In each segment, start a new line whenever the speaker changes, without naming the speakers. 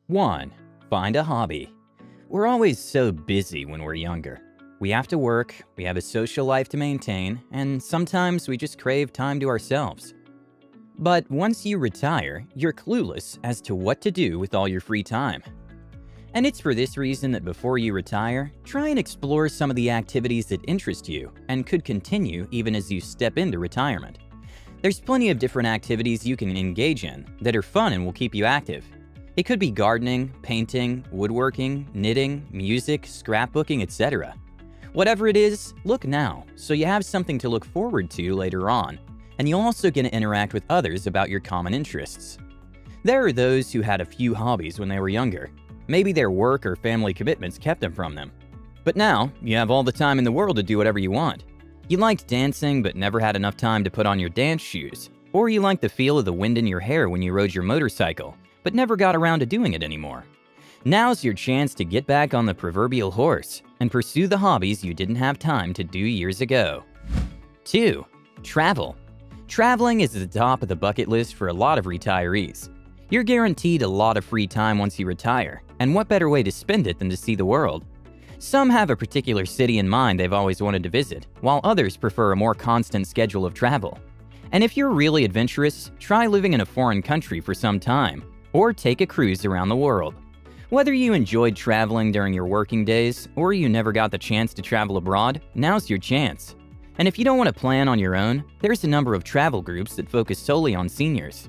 1. Find a hobby. We're always so busy when we're younger. We have to work, we have a social life to maintain, and sometimes we just crave time to ourselves. But once you retire, you're clueless as to what to do with all your free time. And it's for this reason that before you retire, try and explore some of the activities that interest you and could continue even as you step into retirement. There's plenty of different activities you can engage in that are fun and will keep you active. It could be gardening, painting, woodworking, knitting, music, scrapbooking, etc. Whatever it is, look now, so you have something to look forward to later on, and you'll also get to interact with others about your common interests. There are those who had a few hobbies when they were younger. Maybe their work or family commitments kept them from them. But now, you have all the time in the world to do whatever you want. You liked dancing but never had enough time to put on your dance shoes. Or you liked the feel of the wind in your hair when you rode your motorcycle, but never got around to doing it anymore. Now's your chance to get back on the proverbial horse and pursue the hobbies you didn't have time to do years ago. 2. Travel. Traveling is at the top of the bucket list for a lot of retirees. You're guaranteed a lot of free time once you retire, and what better way to spend it than to see the world? Some have a particular city in mind they've always wanted to visit, while others prefer a more constant schedule of travel. And if you're really adventurous, try living in a foreign country for some time, or take a cruise around the world. Whether you enjoyed traveling during your working days, or you never got the chance to travel abroad, now's your chance. And if you don't want to plan on your own, there's a number of travel groups that focus solely on seniors.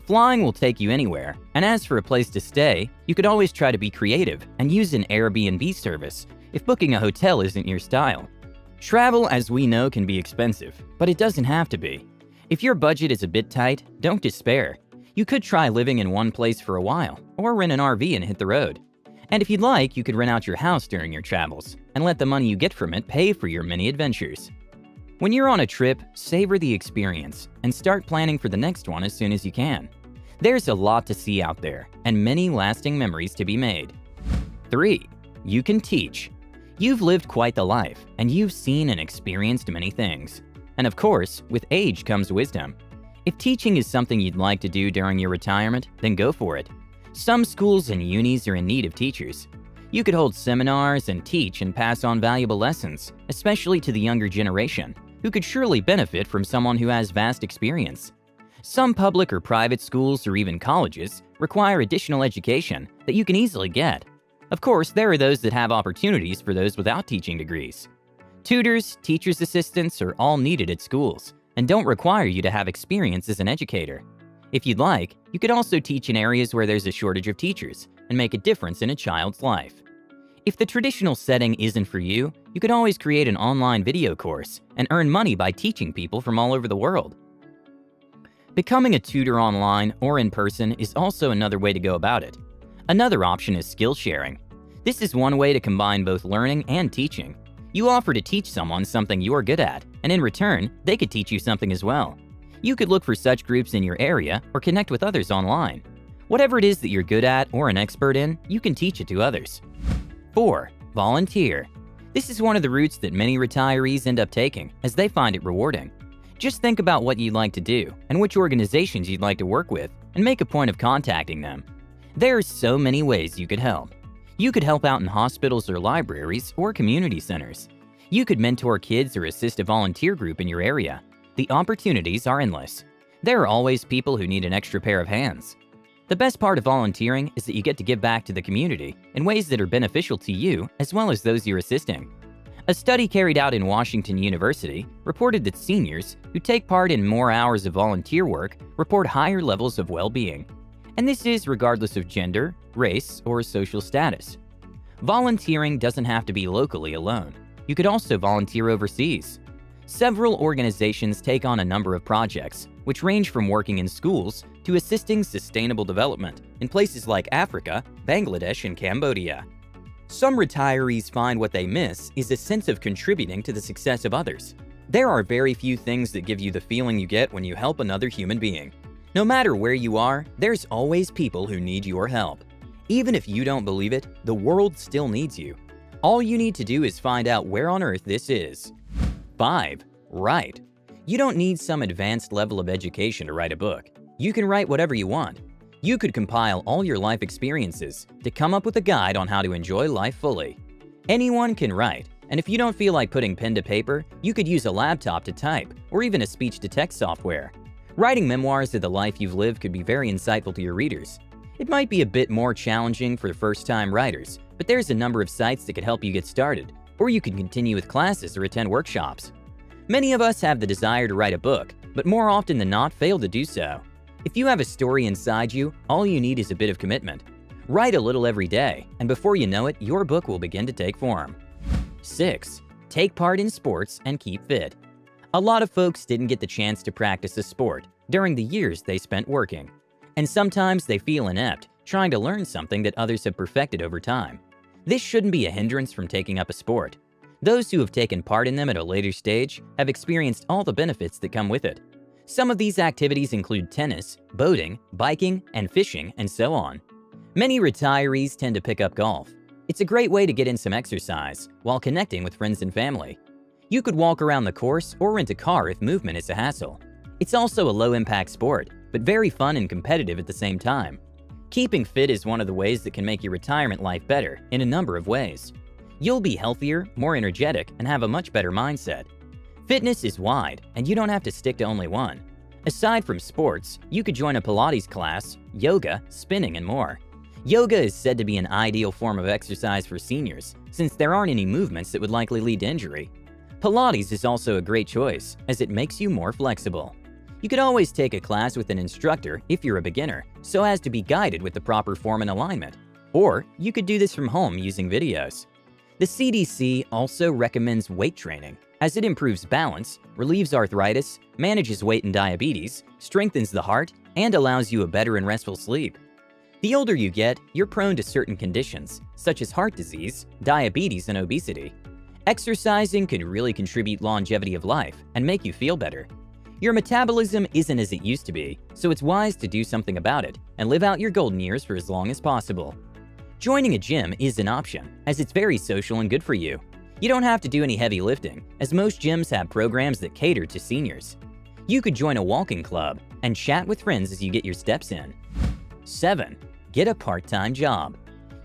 Flying will take you anywhere, and as for a place to stay, you could always try to be creative and use an Airbnb service if booking a hotel isn't your style. Travel, as we know, can be expensive, but it doesn't have to be. If your budget is a bit tight, don't despair. You could try living in one place for a while, or rent an RV and hit the road. And if you'd like, you could rent out your house during your travels, and let the money you get from it pay for your many adventures. When you're on a trip, savor the experience, and start planning for the next one as soon as you can. There's a lot to see out there, and many lasting memories to be made. 3. You can teach. You've lived quite the life, and you've seen and experienced many things. And of course, with age comes wisdom. If teaching is something you'd like to do during your retirement, then go for it. Some schools and unis are in need of teachers. You could hold seminars and teach and pass on valuable lessons, especially to the younger generation, who could surely benefit from someone who has vast experience. Some public or private schools or even colleges require additional education that you can easily get. Of course, there are those that have opportunities for those without teaching degrees. Tutors, teachers' assistants are all needed at schools and don't require you to have experience as an educator. If you'd like, you could also teach in areas where there's a shortage of teachers and make a difference in a child's life. If the traditional setting isn't for you, you could always create an online video course and earn money by teaching people from all over the world. Becoming a tutor online or in person is also another way to go about it. Another option is skill sharing. This is one way to combine both learning and teaching. You offer to teach someone something you're good at, and in return, they could teach you something as well. You could look for such groups in your area or connect with others online. Whatever it is that you're good at or an expert in, you can teach it to others. 4. Volunteer. This is one of the routes that many retirees end up taking, as they find it rewarding. Just think about what you'd like to do and which organizations you'd like to work with, and make a point of contacting them. There are so many ways you could help. You could help out in hospitals or libraries or community centers. You could mentor kids or assist a volunteer group in your area. The opportunities are endless. There are always people who need an extra pair of hands. The best part of volunteering is that you get to give back to the community in ways that are beneficial to you as well as those you're assisting. A study carried out in Washington University reported that seniors who take part in more hours of volunteer work report higher levels of well-being. And this is regardless of gender, race, or social status. Volunteering doesn't have to be locally alone. You could also volunteer overseas. Several organizations take on a number of projects, which range from working in schools to assisting sustainable development in places like Africa, Bangladesh, and Cambodia. Some retirees find what they miss is a sense of contributing to the success of others. There are very few things that give you the feeling you get when you help another human being. No matter where you are, there's always people who need your help. Even if you don't believe it, the world still needs you. All you need to do is find out where on earth this is. 5. Write. You don't need some advanced level of education to write a book. You can write whatever you want. You could compile all your life experiences to come up with a guide on how to enjoy life fully. Anyone can write, and if you don't feel like putting pen to paper, you could use a laptop to type or even a speech-to-text software. Writing memoirs of the life you've lived could be very insightful to your readers. It might be a bit more challenging for first-time writers, but there's a number of sites that could help you get started, or you can continue with classes or attend workshops. Many of us have the desire to write a book, but more often than not fail to do so. If you have a story inside you, all you need is a bit of commitment. Write a little every day, and before you know it, your book will begin to take form. 6. Take part in sports and keep fit. A lot of folks didn't get the chance to practice a sport during the years they spent working. And sometimes they feel inept trying to learn something that others have perfected over time. This shouldn't be a hindrance from taking up a sport. Those who have taken part in them at a later stage have experienced all the benefits that come with it. Some of these activities include tennis, boating, biking, and fishing, and so on. Many retirees tend to pick up golf. It's a great way to get in some exercise while connecting with friends and family. You could walk around the course or rent a car if movement is a hassle. It's also a low-impact sport, but very fun and competitive at the same time. Keeping fit is one of the ways that can make your retirement life better in a number of ways. You'll be healthier, more energetic, and have a much better mindset. Fitness is wide, and you don't have to stick to only one. Aside from sports, you could join a Pilates class, yoga, spinning, and more. Yoga is said to be an ideal form of exercise for seniors, since there aren't any movements that would likely lead to injury. Pilates is also a great choice, as it makes you more flexible. You could always take a class with an instructor if you're a beginner, so as to be guided with the proper form and alignment. Or you could do this from home using videos. The CDC also recommends weight training, as it improves balance, relieves arthritis, manages weight and diabetes, strengthens the heart, and allows you a better and restful sleep. The older you get, you're prone to certain conditions, such as heart disease, diabetes, and obesity. Exercising could really contribute longevity of life and make you feel better. Your metabolism isn't as it used to be, so it's wise to do something about it and live out your golden years for as long as possible. Joining a gym is an option, as it's very social and good for you. You don't have to do any heavy lifting, as most gyms have programs that cater to seniors. You could join a walking club and chat with friends as you get your steps in. 7. Get a part-time job.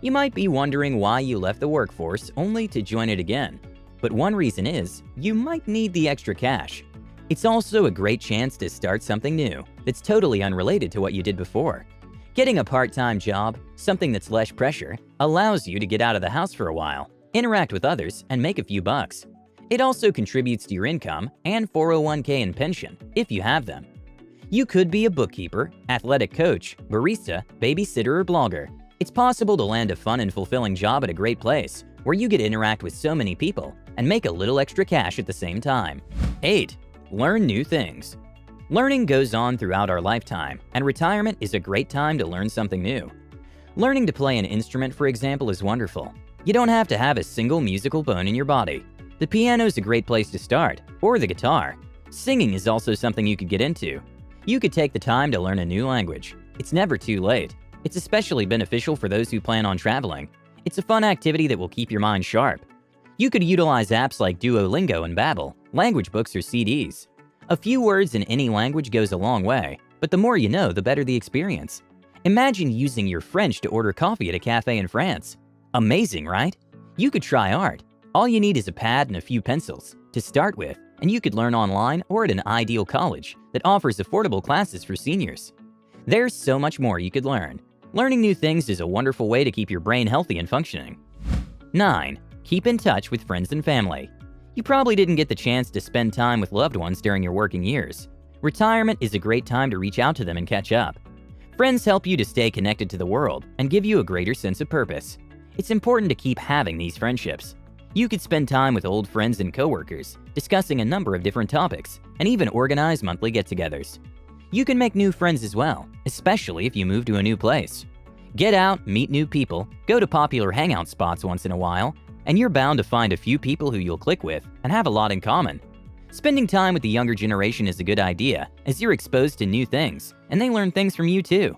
You might be wondering why you left the workforce only to join it again. But one reason is, you might need the extra cash. It's also a great chance to start something new that's totally unrelated to what you did before. Getting a part-time job, something that's less pressure, allows you to get out of the house for a while, interact with others, and make a few bucks. It also contributes to your income and 401k and pension, if you have them. You could be a bookkeeper, athletic coach, barista, babysitter, or blogger. It's possible to land a fun and fulfilling job at a great place, where you get to interact with so many people and make a little extra cash at the same time. 8. Learn new things. Learning goes on throughout our lifetime, and retirement is a great time to learn something new. Learning to play an instrument, for example, is wonderful. You don't have to have a single musical bone in your body. The piano is a great place to start, or the guitar. Singing is also something you could get into. You could take the time to learn a new language. It's never too late. It's especially beneficial for those who plan on traveling. It's a fun activity that will keep your mind sharp. You could utilize apps like Duolingo and Babbel, language books, or CDs. A few words in any language goes a long way, but the more you know, the better the experience. Imagine using your French to order coffee at a cafe in France. Amazing, right? You could try art. All you need is a pad and a few pencils to start with, and you could learn online or at an ideal college that offers affordable classes for seniors. There's so much more you could learn. Learning new things is a wonderful way to keep your brain healthy and functioning. 9. Keep in touch with friends and family. You probably didn't get the chance to spend time with loved ones during your working years. Retirement is a great time to reach out to them and catch up. Friends help you to stay connected to the world and give you a greater sense of purpose. It's important to keep having these friendships. You could spend time with old friends and coworkers, discussing a number of different topics, and even organize monthly get-togethers. You can make new friends as well, especially if you move to a new place. Get out, meet new people, go to popular hangout spots once in a while, and you're bound to find a few people who you'll click with and have a lot in common. Spending time with the younger generation is a good idea, as you're exposed to new things, and they learn things from you too.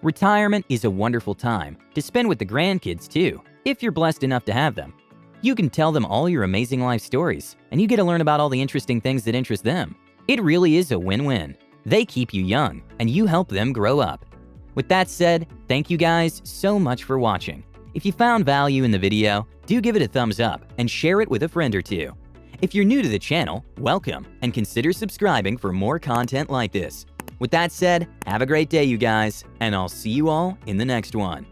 Retirement is a wonderful time to spend with the grandkids too, if you're blessed enough to have them. You can tell them all your amazing life stories, and you get to learn about all the interesting things that interest them. It really is a win-win. They keep you young, and you help them grow up. With that said, thank you guys so much for watching. If you found value in the video, do give it a thumbs up and share it with a friend or two. If you're new to the channel, welcome and consider subscribing for more content like this. With that said, have a great day, you guys, and I'll see you all in the next one.